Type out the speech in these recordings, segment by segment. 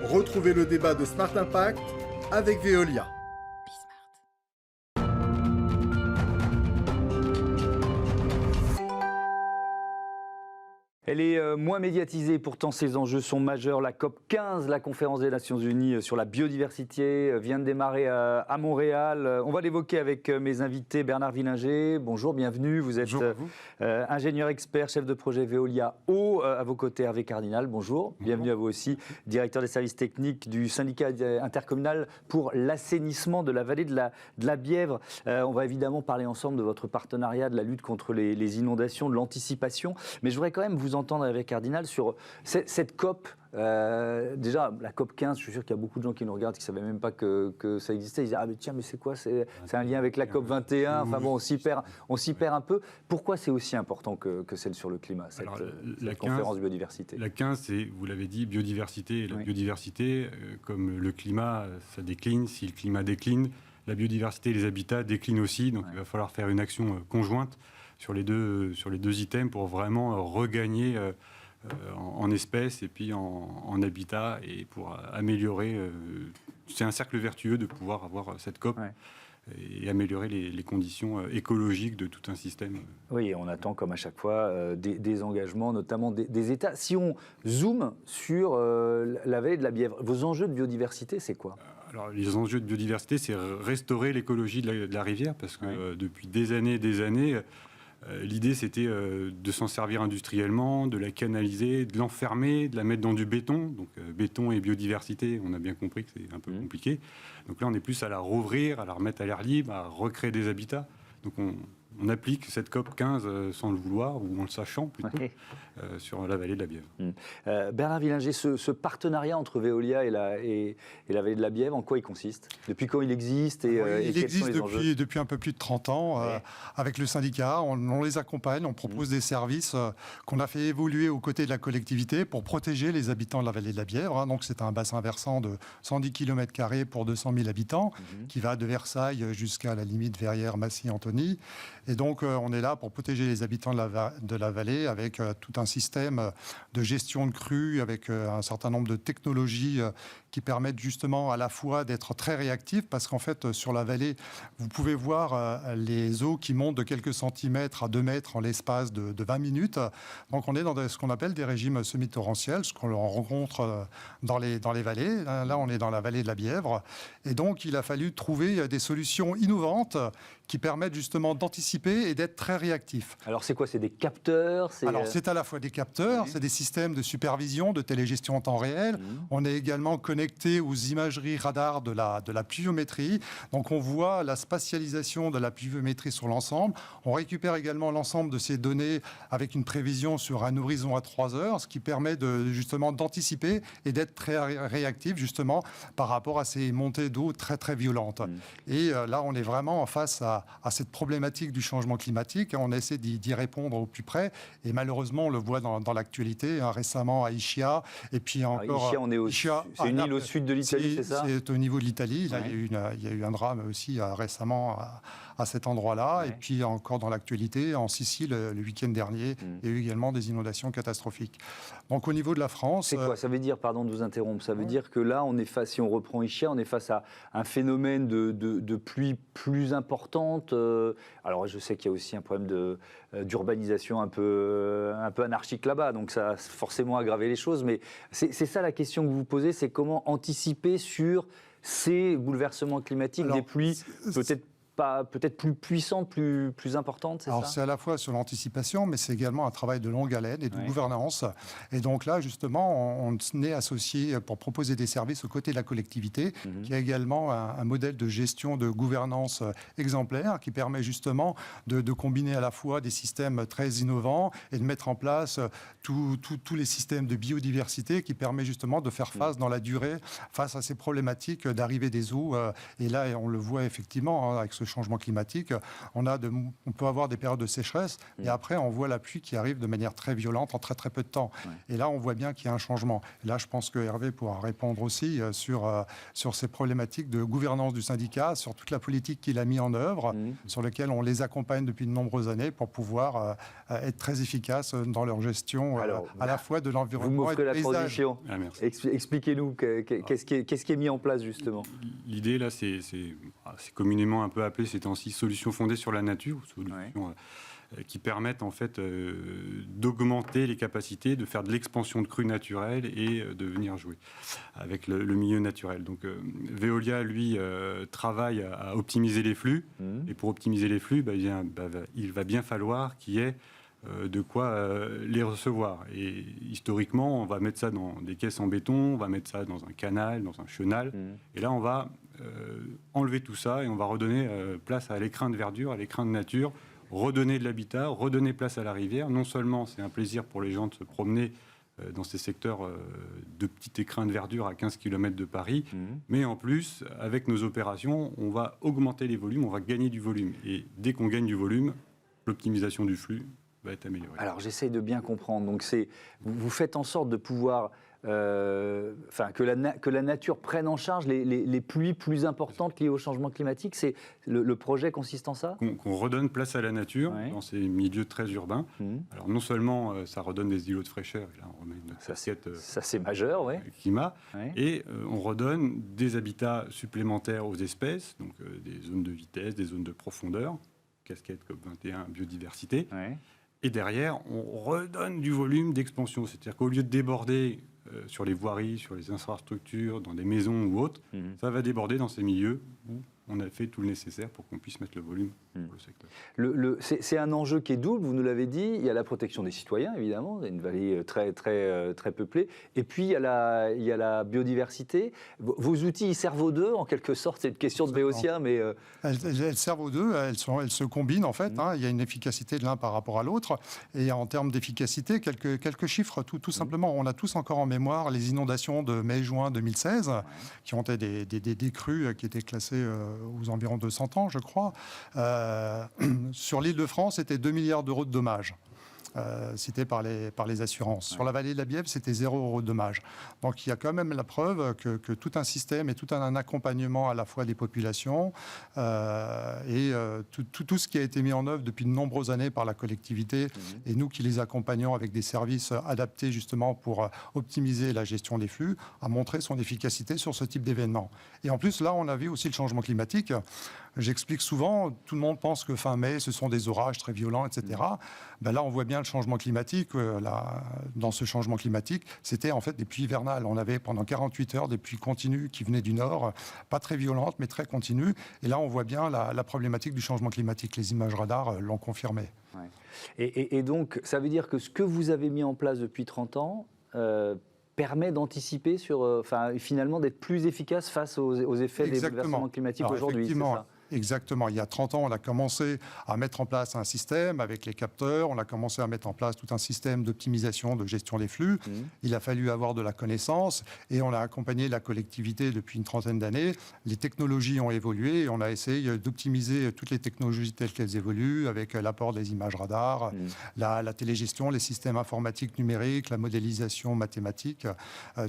Retrouvez le débat de Smart Impact avec Veolia. Elle est moins médiatisée, pourtant ses enjeux sont majeurs. La COP 15, la conférence des Nations Unies sur la biodiversité, vient de démarrer à Montréal. On va l'évoquer avec mes invités. Bernard Willinger, bonjour, bienvenue. Vous êtes ingénieur expert, chef de projet Veolia Eau. À vos côtés, Hervé Cardinal, bonjour. Bienvenue à vous aussi, directeur des services techniques du syndicat intercommunal pour l'assainissement de la vallée de la Bièvre. On va évidemment parler ensemble de votre partenariat, de la lutte contre les inondations, de l'anticipation. Mais je voudrais quand même vous entendre, Hervé Cardinal, sur cette COP. Déjà, la COP 15, je suis sûr qu'il y a beaucoup de gens qui nous regardent qui ne savaient même pas que ça existait. Ils disent « Ah, mais tiens, mais c'est quoi ? C'est un lien avec la COP 21 ?» Enfin bon, on s'y perd un peu. Pourquoi c'est aussi important que celle sur le climat, cette conférence biodiversité ? La 15, c'est, vous l'avez dit, biodiversité. Et la biodiversité, comme le climat, ça décline. Si le climat décline, la biodiversité et les habitats déclinent aussi. Donc il va falloir faire une action conjointe sur les deux items pour vraiment regagner en espèces et puis en habitat et pour améliorer. C'est un cercle vertueux de pouvoir avoir cette COP et améliorer les conditions écologiques de tout un système. Oui, et on attend comme à chaque fois des engagements, notamment des États. Si on zoome sur la vallée de la Bièvre, vos enjeux de biodiversité, c'est quoi ? Alors, les enjeux de biodiversité, c'est restaurer l'écologie de la rivière, parce que depuis des années, l'idée, c'était de s'en servir industriellement, de la canaliser, de l'enfermer, de la mettre dans du béton. Donc, béton et biodiversité, on a bien compris que c'est un peu compliqué. Donc là, on est plus à la rouvrir, à la remettre à l'air libre, à recréer des habitats. Donc, on applique cette COP 15 sans le vouloir, ou en le sachant plutôt, sur la vallée de la Bièvre. Bernard Willinger, ce partenariat entre Veolia et la vallée de la Bièvre, en quoi il consiste ? Depuis quand il existe il existe depuis un peu plus de 30 ans. Avec le syndicat, on les accompagne, on propose des services qu'on a fait évoluer aux côtés de la collectivité pour protéger les habitants de la vallée de la Bièvre. Donc c'est un bassin versant de 110 km² pour 200 000 habitants qui va de Versailles jusqu'à la limite Verrières-Massy-Antony. Et donc, on est là pour protéger les habitants de la vallée avec tout un système de gestion de crues, avec un certain nombre de technologies qui permettent justement à la fois d'être très réactifs, parce qu'en fait, sur la vallée, vous pouvez voir les eaux qui montent de quelques centimètres à 2 mètres en l'espace de 20 minutes. Donc, on est dans ce qu'on appelle des régimes semi-torrentiels, ce qu'on rencontre dans les vallées. Là, on est dans la vallée de la Bièvre. Et donc, il a fallu trouver des solutions innovantes qui permettent justement d'anticiper et d'être très réactifs. Alors c'est quoi ? C'est des capteurs ? Alors c'est à la fois des capteurs, c'est des systèmes de supervision, de télégestion en temps réel. On est également connecté aux imageries radars de la pluviométrie. Donc on voit la spatialisation de la pluviométrie sur l'ensemble. On récupère également l'ensemble de ces données avec une prévision sur un horizon à 3 heures, ce qui permet justement d'anticiper et d'être très réactif justement par rapport à ces montées d'eau très très violentes. Et là on est vraiment en face à cette problématique du changement climatique. On essaie d'y répondre au plus près. Et malheureusement, on le voit dans l'actualité, récemment à Ischia. Et puis encore. Ischia, c'est une île au sud de l'Italie, c'est ça ? C'est au niveau de l'Italie. Là, il y a eu un drame aussi récemment à cet endroit-là. Et puis encore dans l'actualité, en Sicile, le week-end dernier, il y a eu également des inondations catastrophiques. Donc au niveau de la France... C'est quoi ? Ça veut dire, pardon de vous interrompre, ça veut dire que là, on est face, si on reprend Ischia, on est face à un phénomène de pluie plus importante. Alors je sais qu'il y a aussi un problème d'urbanisation un peu anarchique là-bas, donc ça a forcément aggravé les choses, mais c'est ça la question que vous vous posez, c'est comment anticiper sur ces bouleversements climatiques, des pluies peut-être plus puissante, plus importante, c'est ça ? Alors c'est à la fois sur l'anticipation, mais c'est également un travail de longue haleine et de gouvernance. Et donc là, justement, on est associé pour proposer des services aux côtés de la collectivité, qui a également un modèle de gestion de gouvernance exemplaire, qui permet justement de combiner à la fois des systèmes très innovants et de mettre en place tous les systèmes de biodiversité qui permet justement de faire face dans la durée, face à ces problématiques d'arrivée des eaux. Et là, on le voit effectivement avec ce changement climatique, on peut avoir des périodes de sécheresse et après on voit la pluie qui arrive de manière très violente en très très peu de temps. Et là, on voit bien qu'il y a un changement. Et là, je pense que Hervé pourra répondre aussi sur ces problématiques de gouvernance du syndicat, sur toute la politique qu'il a mis en œuvre, sur lesquelles on les accompagne depuis de nombreuses années pour pouvoir être très efficaces dans leur gestion à la fois de l'environnement et du paysage. Transition. Expliquez-nous, qu'est-ce qui est mis en place justement? L'idée, là, c'est communément un peu appelé ces temps-ci solutions fondées sur la nature, solutions qui permettent en fait d'augmenter les capacités, de faire de l'expansion de crues naturelles et de venir jouer avec le milieu naturel. Donc Veolia, lui, travaille à optimiser les flux. Et pour optimiser les flux, il va bien falloir qu'il y ait de quoi les recevoir. Et historiquement, on va mettre ça dans des caisses en béton, on va mettre ça dans un canal, dans un chenal. Et là, on va enlever tout ça et on va redonner place à l'écrin de verdure, à l'écrin de nature, redonner de l'habitat, redonner place à la rivière. Non seulement c'est un plaisir pour les gens de se promener dans ces secteurs de petits écrins de verdure à 15 km de Paris, mais en plus, avec nos opérations, on va augmenter les volumes, on va gagner du volume. Et dès qu'on gagne du volume, l'optimisation du flux va être améliorée. Alors j'essaye de bien comprendre. Donc vous faites en sorte de pouvoir que la nature prenne en charge les pluies plus importantes liées au changement climatique. C'est le projet consiste en ça. Qu'on redonne place à la nature dans ces milieux très urbains. Alors non seulement ça redonne des îlots de fraîcheur, et là on remet une casquette ça c'est majeur, climat, et on redonne des habitats supplémentaires aux espèces, donc des zones de vitesse, des zones de profondeur, casquette COP21 biodiversité. Et derrière, on redonne du volume d'expansion. C'est-à-dire qu'au lieu de déborder sur les voiries, sur les infrastructures, dans des maisons ou autres, ça va déborder dans ces milieux où on a fait tout le nécessaire pour qu'on puisse mettre le volume pour le secteur. C'est un enjeu qui est double, vous nous l'avez dit. Il y a la protection des citoyens, évidemment, une vallée très, très, très peuplée. Et puis, il y a la biodiversité. Vos outils, ils servent aux deux, en quelque sorte. C'est une question de Béotien, mais... Elles servent aux deux, elles se combinent, en fait. Il y a une efficacité de l'un par rapport à l'autre. Et en termes d'efficacité, quelques chiffres, tout simplement. On a tous encore en mémoire les inondations de mai-juin 2016, qui ont été des crues qui étaient classées aux environs de 100 ans, je crois. Sur l'île de France, c'était 2 milliards d'euros de dommages. Cités par les assurances. Sur la vallée de la Bièvre, c'était 0 € de dommages. Donc il y a quand même la preuve que tout un système et tout un accompagnement à la fois des populations et tout ce qui a été mis en œuvre depuis de nombreuses années par la collectivité et nous qui les accompagnons avec des services adaptés justement pour optimiser la gestion des flux, a montré son efficacité sur ce type d'événement. Et en plus, là, on a vu aussi le changement climatique. J'explique souvent, tout le monde pense que fin mai, ce sont des orages très violents, etc. Là, on voit bien le changement climatique. Dans ce changement climatique, c'était en fait des pluies hivernales. On avait pendant 48 heures des pluies continues qui venaient du nord, pas très violentes, mais très continues. Et là, on voit bien la problématique du changement climatique. Les images radars l'ont confirmé. Et donc, ça veut dire que ce que vous avez mis en place depuis 30 ans permet d'anticiper finalement d'être plus efficace face aux effets des bouleversements climatiques aujourd'hui, c'est ça ? Exactement. Il y a 30 ans, on a commencé à mettre en place un système avec les capteurs. On a commencé à mettre en place tout un système d'optimisation, de gestion des flux. Il a fallu avoir de la connaissance et on a accompagné la collectivité depuis une trentaine d'années. Les technologies ont évolué et on a essayé d'optimiser toutes les technologies telles qu'elles évoluent avec l'apport des images radars, la télégestion, les systèmes informatiques numériques, la modélisation mathématique.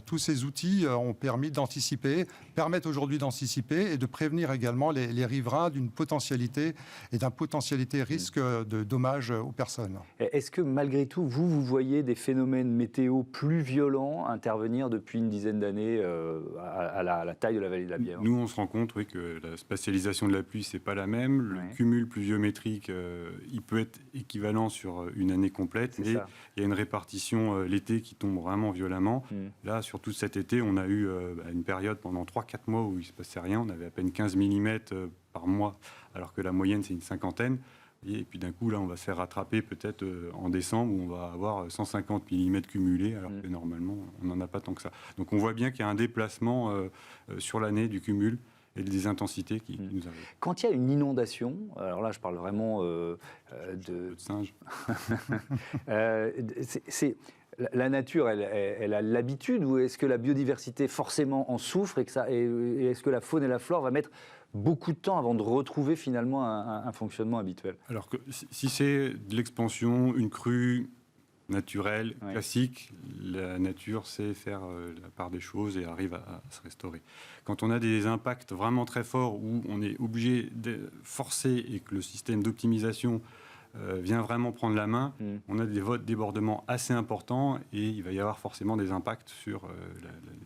Tous ces outils ont permis d'anticiper, permettent aujourd'hui d'anticiper et de prévenir également les riverains d'une potentialité et d'un potentialité risque de dommages aux personnes. Est-ce que malgré tout, vous voyez des phénomènes météo plus violents intervenir depuis une dizaine d'années à la taille de la vallée de la Bièvre ? Nous, on se rend compte que la spatialisation de la pluie, c'est pas la même. Le cumul pluviométrique, il peut être équivalent sur une année complète. Et il y a une répartition l'été qui tombe vraiment violemment. Là, surtout cet été, on a eu une période pendant 3-4 mois où il ne se passait rien. On avait à peine 15 mm par mois, alors que la moyenne, c'est une cinquantaine. Et puis d'un coup, là, on va se faire rattraper peut-être en décembre où on va avoir 150 mm cumulés, alors que normalement, on n'en a pas tant que ça. Donc on voit bien qu'il y a un déplacement sur l'année du cumul et des intensités qui nous arrivent. Quand il y a une inondation, alors là, je parle vraiment de singe. La nature, elle a l'habitude, ou est-ce que la biodiversité forcément en souffre et est-ce que la faune et la flore va mettre beaucoup de temps avant de retrouver finalement un fonctionnement habituel. Alors que si c'est de l'expansion, une crue naturelle, Ouais. classique, la nature sait faire la part des choses et arrive à se restaurer. Quand on a des impacts vraiment très forts où on est obligé de forcer et que le système d'optimisation vient vraiment prendre la main, on a des débordements assez importants et il va y avoir forcément des impacts sur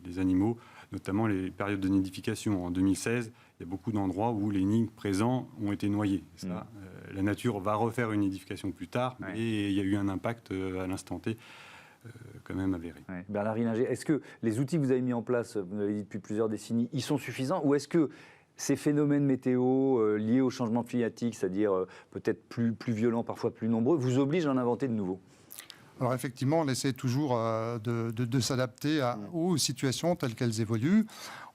les animaux, notamment les périodes de nidification. En 2016, il y a beaucoup d'endroits où les nids présents ont été noyés. Ça, la nature va refaire une nidification plus tard, mais il y a eu un impact à l'instant T quand même avéré. Ouais. Bernard Willinger, est-ce que les outils que vous avez mis en place, vous l'avez dit depuis plusieurs décennies, ils sont suffisants ou est-ce que ces phénomènes météo liés au changement climatique, c'est-à-dire peut-être plus violents, parfois plus nombreux, vous obligent à en inventer de nouveaux? Alors effectivement, on essaie toujours de s'adapter aux situations telles qu'elles évoluent.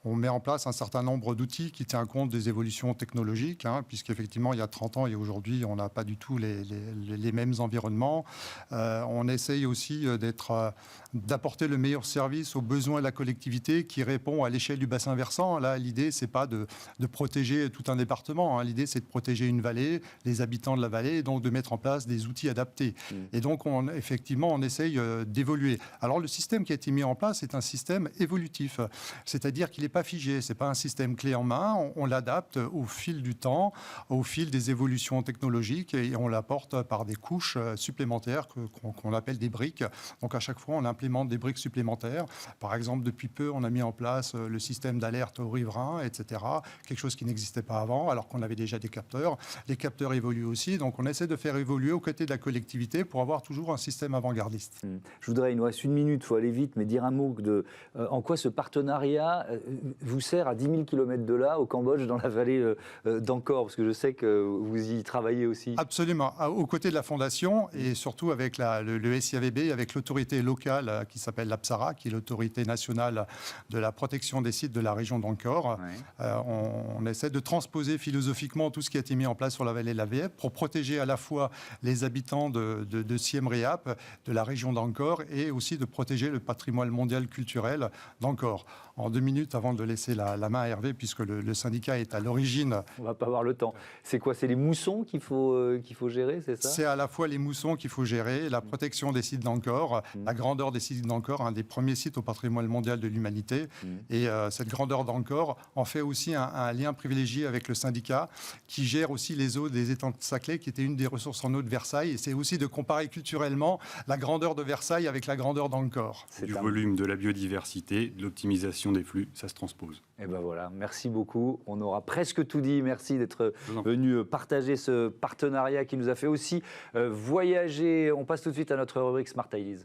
On met en place un certain nombre d'outils qui tiennent compte des évolutions technologiques, puisqu'effectivement, il y a 30 ans et aujourd'hui, on n'a pas du tout les mêmes environnements. On essaye aussi d'apporter le meilleur service aux besoins de la collectivité qui répond à l'échelle du bassin versant. Là, l'idée, c'est pas de protéger tout un département. L'idée, c'est de protéger une vallée, les habitants de la vallée, et donc de mettre en place des outils adaptés. Et donc, effectivement, on essaye d'évoluer. Alors, le système qui a été mis en place est un système évolutif, c'est-à-dire qu'il n'est pas figé, c'est pas un système clé en main, on l'adapte au fil du temps, au fil des évolutions technologiques et on l'apporte par des couches supplémentaires qu'on appelle des briques. Donc à chaque fois, on implémente des briques supplémentaires. Par exemple, depuis peu, on a mis en place le système d'alerte aux riverains, etc. Quelque chose qui n'existait pas avant, alors qu'on avait déjà des capteurs. Les capteurs évoluent aussi, donc on essaie de faire évoluer aux côtés de la collectivité pour avoir toujours un système avant-gardiste. Je voudrais, il nous reste une minute, il faut aller vite, mais dire un mot de en quoi ce partenariat vous sert à 10 000 km de là, au Cambodge, dans la vallée d'Angkor, parce que je sais que vous y travaillez aussi. Absolument, aux côtés de la Fondation et surtout avec le SIAVB, avec l'autorité locale qui s'appelle l'APSARA, qui est l'autorité nationale de la protection des sites de la région d'Angkor. Ouais. On essaie de transposer philosophiquement tout ce qui a été mis en place sur la vallée de la Vienne pour protéger à la fois les habitants de Siem Reap, de la région d'Angkor, et aussi de protéger le patrimoine mondial culturel d'Angkor. En 2 minutes, avant de laisser la main à Hervé, puisque le syndicat est à l'origine. On ne va pas avoir le temps. C'est quoi? C'est les moussons qu'il faut gérer, c'est ça? C'est à la fois les moussons qu'il faut gérer, la protection des sites d'Angkor, la grandeur des sites d'Angkor, un des premiers sites au patrimoine mondial de l'humanité. Et cette grandeur d'Angkor en fait aussi un lien privilégié avec le syndicat qui gère aussi les eaux des étangs de Saclay, qui était une des ressources en eau de Versailles. Et c'est aussi de comparer culturellement la grandeur de Versailles avec la grandeur d'Angkor. Du volume, de la biodiversité, de l'optimisation des flux, ça se transpose. Et ben voilà, merci beaucoup. On aura presque tout dit. Merci d'être venu partager ce partenariat qui nous a fait aussi voyager. On passe tout de suite à notre rubrique Smart Ideas.